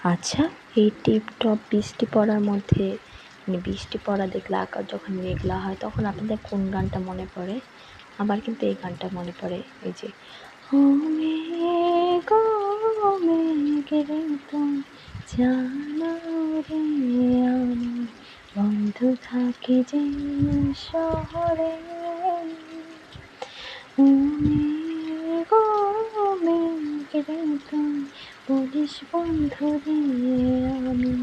আচ্ছা, এই টিপটপ বৃষ্টি পড়ার মধ্যে বৃষ্টি পড়া দেখলে আকাশ যখন মেঘলা হয় তখন আপনাদের কোন গানটা মনে পড়ে? আমার কিন্তু এই গানটা মনে পড়ে, এই যে ও মেঘ ও মেঘ রে তুমি জানো রে আমার বন্ধু থাকে যে শহরে, ও মেঘ ও মেঘ রে তুমি বলিস বন্ধু রে আমি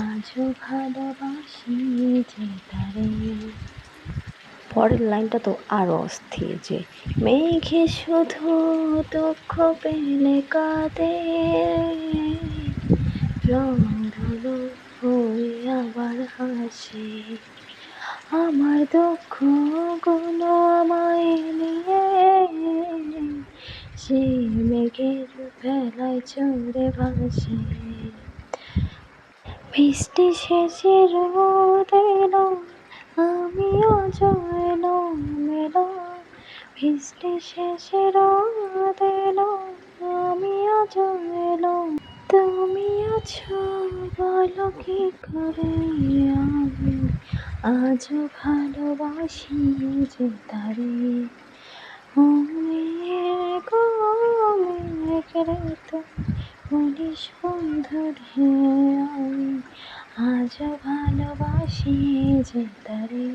আজও ভালোবাসি যে তারে। পরের লাইনটা তো আরও অস্থির, যে মেঘে শুধু দুঃখ পেলে কাঁদে, রং ধনু হয়ে আবার হাসে, আমার দুঃখগুলো আমায় নিয়ে সে মেঘের ভেলায় চড়ে ভাসে। বৃষ্টি শেষে রোদ এলো, আমিও এলো মেলো, বৃষ্টি শেষে রোদ এলো, আমিও এলো, তুমি আছো বলো কি করে আমি আজও ভালোবাসি যে তারে, ও মেঘ ও মেঘ রে তুমি বলিস বন্ধু রে আমি আজও ভালোবাসি যে তারে।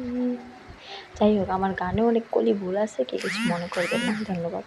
যাই হোক, আমার গানেও অনেক কলি ভুল আছে, কে কিছু মনে করবেন না। ধন্যবাদ।